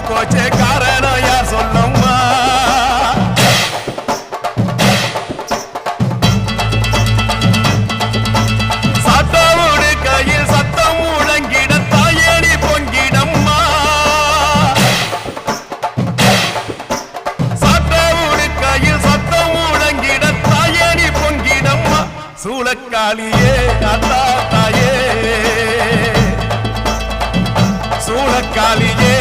போச்சே காரணம் யார் சொல்லம்மா சாத்தாவோடு கையில் சத்தம் முழங்கிட தாயணி பொங்கிடம்மா சாத்தாவோடு கையில் சத்தம் முழங்கிட தாயணி பொங்கிடம்மா சூளக்காளியே அத்தா தாயே சூளக்காளியே